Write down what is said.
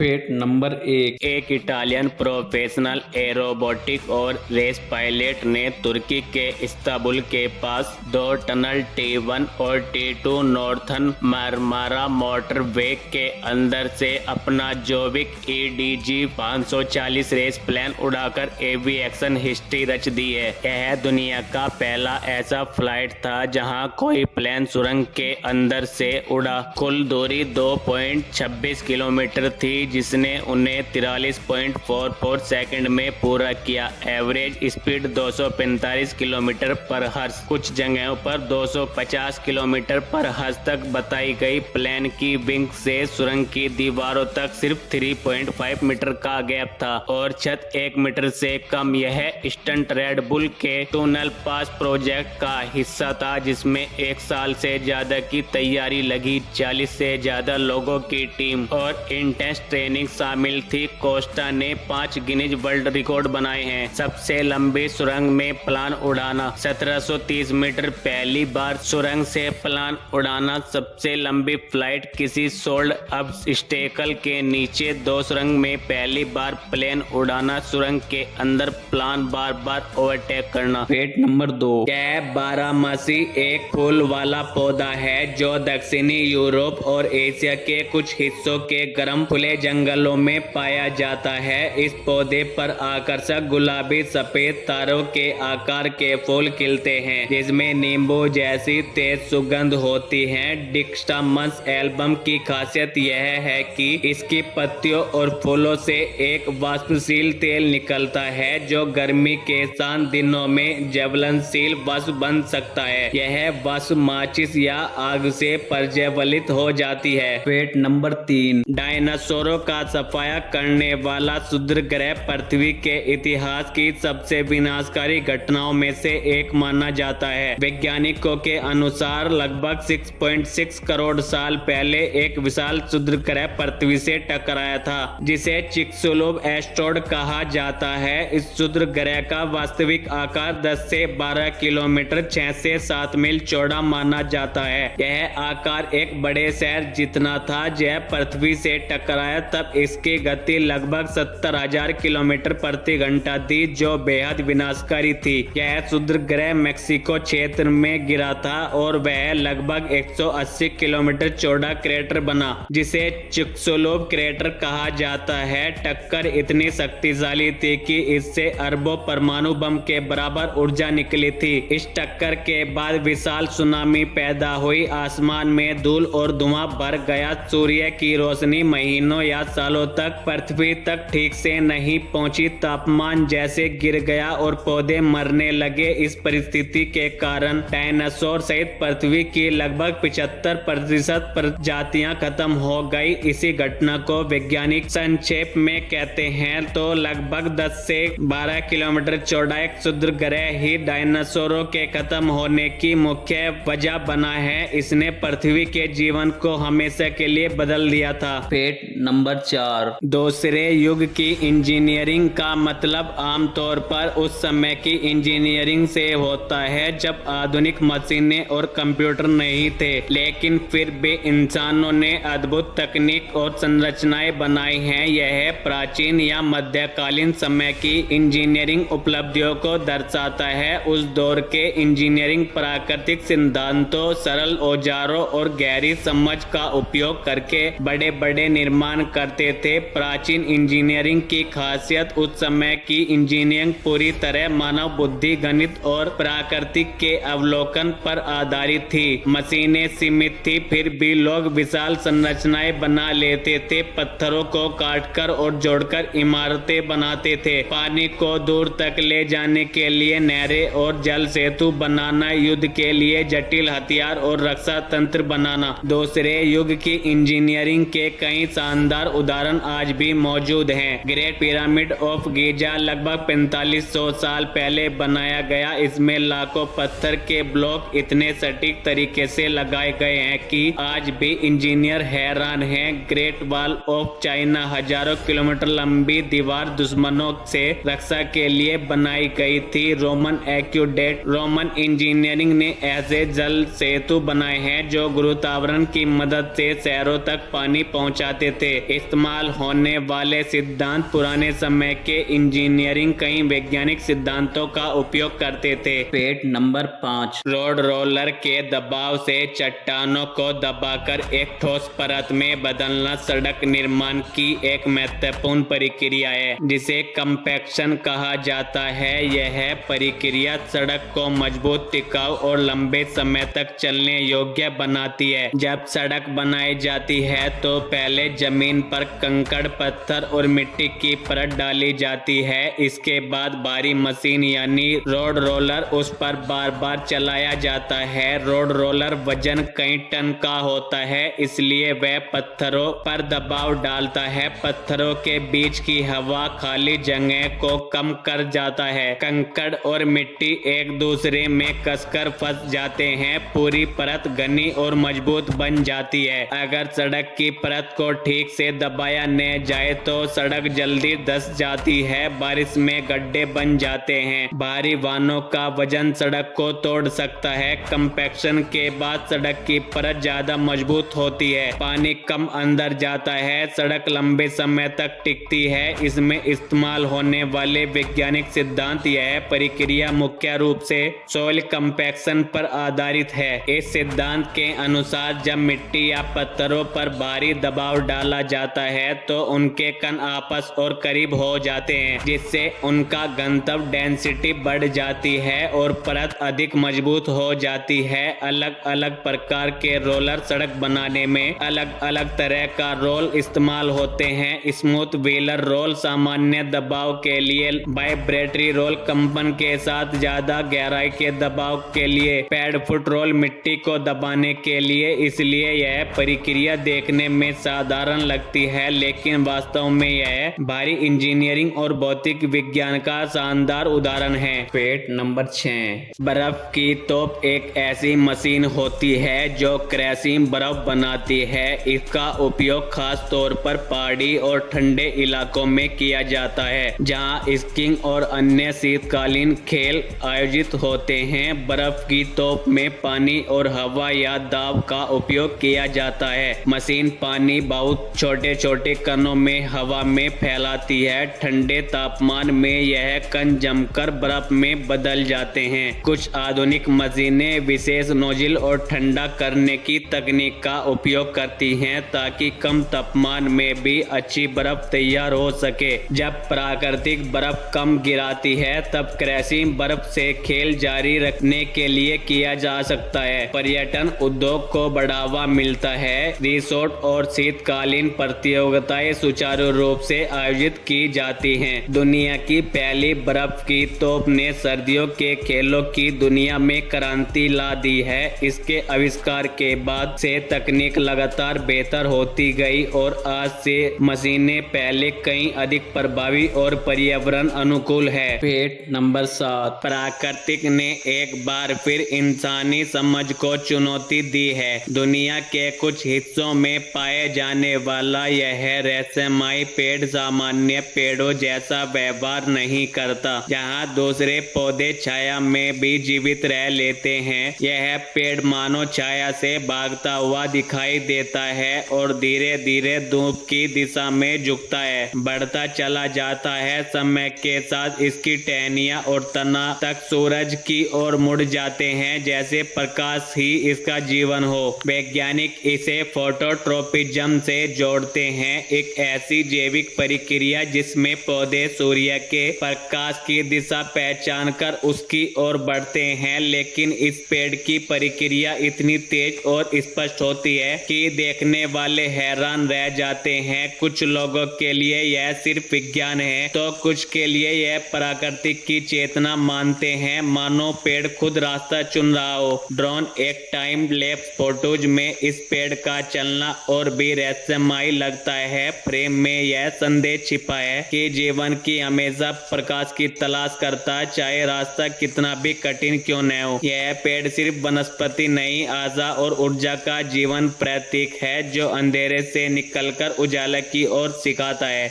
Fact number एक Italian professional एरोबोटिक और race pilot ने तुर्की के इस्तांबुल के पास दो टनल T1 और T2 नॉर्थर्न मारमारा मोटरवे के अंदर से अपना जोविक EDG 540 रेस प्लेन उड़ाकर एविएशन हिस्ट्री रच दी है। यह दुनिया का पहला ऐसा फ्लाइट था जहां कोई प्लेन सुरंग के अंदर से उड़ा। कुल दूरी 2.26 किलोमीटर थी, जिसने उन्हें 43.44 सेकंड में पूरा किया। एवरेज स्पीड 245 किलोमीटर पर हर्स, कुछ जगहों पर 250 किलोमीटर पर हर्स तक बताई गई। प्लेन की विंग से सुरंग की दीवारों तक सिर्फ 3.5 मीटर का गैप था और छत 1 मीटर से कम। यह स्टंट रेड बुल के टनल पास प्रोजेक्ट का हिस्सा था, जिसमें 1 साल से ज्यादा की तैयारी लगी। 40 से ज्यादा लोगों की टीम और इंटेंस ट्रेनिंग शामिल थी। कोस्टा ने 5 गिनीज वर्ल्ड रिकॉर्ड बनाए हैं। सबसे लंबी सुरंग में प्लान उड़ाना 1730 मीटर, पहली बार सुरंग से प्लान उड़ाना। सबसे लंबी फ्लाइट किसी सोल्ड ऑब्स्टेकल के नीचे 2 सुरंग में पहली बार प्लेन उड़ाना। सुरंग के अंदर प्लान बार बार ओवरटेक करना। फैक्ट नंबर 2 कैप बारहमासी एक फूल वाला पौधा है जो दक्षिणी यूरोप और एशिया के कुछ हिस्सों के गर्म खुले जंगलों में पाया जाता है। इस पौधे पर आकर्षक गुलाबी सफेद तारों के आकार के फूल खिलते हैं, जिसमें नींबू जैसी तेज सुगंध होती है। डिक्स्टामस एल्बम की खासियत यह है कि इसकी पत्तियों और फूलों से एक वाष्पशील तेल निकलता है जो गर्मी के शांत दिनों में ज्वलनशील वाष्प बन सकता है। यह वाष्प माचिस या आग से प्रज्वलित हो जाती है। फैक्ट नंबर 3 डायनासोरों का सफाया करने वाला क्षुद्र ग्रह पृथ्वी के इतिहास की सबसे विनाशकारी घटनाओं में से एक माना जाता है। वैज्ञानिकों के अनुसार लगभग 6.6 करोड़ साल पहले एक विशाल क्षुद्र ग्रह पृथ्वी से टकराया था, जिसे चिक्सुलुव एस्टेरॉयड कहा जाता है। इस क्षुद्र ग्रह का वास्तविक आकार 10 से 12 किलोमीटर 6 से 7 मील चौड़ा माना जाता है। यह आकार एक बड़े शहर जितना था। जब पृथ्वी से टकराया तब इसकी गति लगभग 70,000 किलोमीटर प्रति घंटा थी, जो बेहद विनाशकारी थी। यह क्षुद्र ग्रह मेक्सिको क्षेत्र में गिरा था और वह लगभग 180 किलोमीटर चौड़ा क्रेटर बना, जिसे चिक्सुलुव क्रेटर कहा जाता है। टक्कर इतनी शक्तिशाली थी कि इससे अरबों परमाणु बम के बराबर ऊर्जा निकली थी। इस टक्कर के बाद विशाल सुनामी पैदा हुई। आसमान में धूल और धुआं भर गया। सूर्य की रोशनी महीनों या सालों तक पृथ्वी तक ठीक से नहीं पहुंची। तापमान जैसे गिर गया और पौधे मरने लगे। इस परिस्थिति के कारण डायनासोर सहित पृथ्वी की लगभग 75% प्रजातियां खत्म हो गई। इसी घटना को वैज्ञानिक संक्षेप में कहते हैं तो लगभग 10 से 12 किलोमीटर चौड़ा एक क्षुद्र ग्रह ही डायनासोरों के खत्म होने की मुख्य वजह बना है। इसने पृथ्वी के जीवन को हमेशा के लिए बदल दिया था। फैक्ट नंबर 4 दूसरे युग की इंजीनियरिंग का मतलब आमतौर पर उस समय की इंजीनियरिंग से होता है जब आधुनिक मशीनें और कंप्यूटर नहीं थे, लेकिन फिर भी इंसानों ने अद्भुत तकनीक और संरचनाएं बनाई हैं। यह प्राचीन या मध्यकालीन समय की इंजीनियरिंग उपलब्धियों को दर्शाता है। उस दौर के इंजीनियरिंग प्राकृतिक सिद्धांतों, सरल औजारों और गहरी समझ का उपयोग करके बड़े बड़े निर्माण करते थे। प्राचीन इंजीनियरिंग की खासियत उस समय की इंजीनियरिंग पूरी तरह मानव बुद्धि, गणित और प्रकृति के अवलोकन पर आधारित थी। मशीनें सीमित थी, फिर भी लोग विशाल संरचनाएं बना लेते थे। पत्थरों को काटकर और जोड़कर इमारतें बनाते थे। पानी को दूर तक ले जाने के लिए नहरें और जल सेतु बनाना, युद्ध के लिए जटिल हथियार और रक्षा तंत्र बनाना। दूसरे युग की इंजीनियरिंग के कई शानदार उदाहरण आज भी मौजूद हैं। ग्रेट पिरामिड ऑफ गीजा लगभग 4500 साल पहले बनाया गया। इसमें लाखों पत्थर के ब्लॉक इतने सटीक तरीके से लगाए गए हैं कि आज भी इंजीनियर हैरान हैं। ग्रेट वॉल ऑफ चाइना हजारों किलोमीटर लंबी दीवार दुश्मनों से रक्षा के लिए बनाई गई थी। रोमन एक्वेडक्ट, रोमन इंजीनियरिंग ने ऐसे जल सेतु बनाए हैं जो गुरुत्वाकर्षण की मदद से शहरों तक पानी पहुंचाते थे। इस्तेमाल होने वाले सिद्धांत पुराने समय के इंजीनियरिंग कई वैज्ञानिक सिद्धांतों का उपयोग करते थे। Fact number 5। रोड रोलर के दबाव से चट्टानों को दबाकर एक ठोस परत में बदलना सड़क निर्माण की एक महत्वपूर्ण प्रक्रिया है जिसे कंपैक्शन कहा जाता है। यह प्रक्रिया सड़क को मजबूत, टिकाऊ और लंबे समय तक चलने योग्य बनाती है। जब सड़क बनाई जाती है तो पहले जमीन पर कंकड़, पत्थर और मिट्टी की परत डाली जाती है। इसके बाद भारी मशीन यानी रोड रोलर उस पर बार बार चलाया जाता है। रोड रोलर वजन कई टन का होता है, इसलिए वह पत्थरों पर दबाव डालता है। पत्थरों के बीच की हवा खाली जगह को कम कर जाता है। कंकड़ और मिट्टी एक दूसरे में कसकर फंस जाते हैं। पूरी परत घनी और मजबूत बन जाती है। अगर सड़क की परत को ठीक से दबाया न जाए तो सड़क जल्दी धंस जाती है। बारिश में गड्ढे बन जाते हैं। भारी वाहनों का वजन सड़क को तोड़ सकता है। कंपैक्शन के बाद सड़क की परत ज्यादा मजबूत होती है, पानी कम अंदर जाता है, सड़क लंबे समय तक टिकती है। इसमें इस्तेमाल होने वाले वैज्ञानिक सिद्धांत यह प्रक्रिया मुख्य रूप से सॉइल कंपैक्शन पर आधारित है। इस सिद्धांत के अनुसार जब मिट्टी या पत्थरों पर भारी दबाव डाला जाता है तो उनके कण आपस और करीब हो जाते हैं, जिससे उनका घनत्व डेंसिटी बढ़ जाती है और परत अधिक मजबूत हो जाती है। अलग अलग प्रकार के रोलर सड़क बनाने में अलग अलग तरह का रोल इस्तेमाल होते हैं। स्मूथ व्हीलर रोल सामान्य दबाव के लिए, वाइब्रेटरी रोल कंपन के साथ ज्यादा गहराई के दबाव के लिए, पैड फुट रोल मिट्टी को दबाने के लिए। इसलिए यह प्रक्रिया देखने में साधारण लगती है, लेकिन वास्तव में यह भारी इंजीनियरिंग और भौतिक विज्ञान का शानदार उदाहरण है। Fact number 6। बर्फ की तोप एक ऐसी मशीन होती है जो क्रैशिंग बर्फ बनाती है। इसका उपयोग खास तौर पर पहाड़ी और ठंडे इलाकों में किया जाता है, जहां स्कीइंग और अन्य शीतकालीन खेल आयोजित होते हैं। बर्फ की तोप में पानी और हवा या दाब का उपयोग किया जाता है। मशीन पानी बहुत छोटे छोटे कणों में हवा में फैलाती है। ठंडे तापमान में यह कण जमकर बर्फ में बदल जाते हैं। कुछ आधुनिक मशीनें विशेष नोजल और ठंडा करने की तकनीक का उपयोग करती हैं ताकि कम तापमान में भी अच्छी बर्फ तैयार हो सके। जब प्राकृतिक बर्फ कम गिराती है तब क्रैशिंग बर्फ से खेल जारी रखने के लिए किया जा सकता है। पर्यटन उद्योग को बढ़ावा मिलता है। रिसोर्ट और शीतकालीन प्रतियोगिताएं सुचारू रूप से आयोजित की जाती हैं। दुनिया की पहली बर्फ की तोप ने सर्दियों के खेलों की दुनिया में क्रांति ला दी है। इसके आविष्कार के बाद से तकनीक लगातार बेहतर होती गई और आज से मशीनें पहले कहीं अधिक प्रभावी और पर्यावरण अनुकूल है। Fact number 7। प्राकृतिक ने एक बार फिर इंसानी समझ को चुनौती दी है। दुनिया के कुछ हिस्सों में पाए जाने वाला यह रहस्यमयी पेड़ सामान्य पेड़ों जैसा व्यवहार नहीं करता, जहां दूसरे पौधे छाया में भी जीवित रह लेते हैं। यह पेड़ मानो छाया से भागता हुआ दिखाई देता है और धीरे धीरे धूप की दिशा में झुकता है, बढ़ता चला जाता है। समय के साथ इसकी टहनियां और तना तक सूरज की ओर मुड़ जाते हैं, जैसे प्रकाश ही इसका जीवन हो। वैज्ञानिक इसे फोटोट्रोपिज्म से जोड़ते हैं, एक ऐसी जैविक प्रक्रिया जिसमें पौधे सूर्य के प्रकाश की दिशा पहचान कर उसकी ओर बढ़ते हैं। लेकिन इस पेड़ की प्रक्रिया इतनी तेज और स्पष्ट होती है कि देखने वाले हैरान रह जाते हैं। कुछ लोगों के लिए यह सिर्फ विज्ञान है तो कुछ के लिए यह प्राकृतिक की चेतना मानते हैं, मानो पेड़ खुद रास्ता चुन रहा हो। ड्रोन एक टाइम लैप्स फोटोज में इस पेड़ का चलना और भी रहस्यमयी लगता है। फ्रेम में यह संदेश छिपा है कि जीवन की हमेशा प्रकाश की तलाश करता है, चाहे रास्ता कितना भी कठिन क्यों न हो। यह पेड़ सिर्फ वनस्पति नहीं, आशा और ऊर्जा का जीवन प्रतीक है जो अंधेरे से निकलकर उजाला की ओर सिखाता है।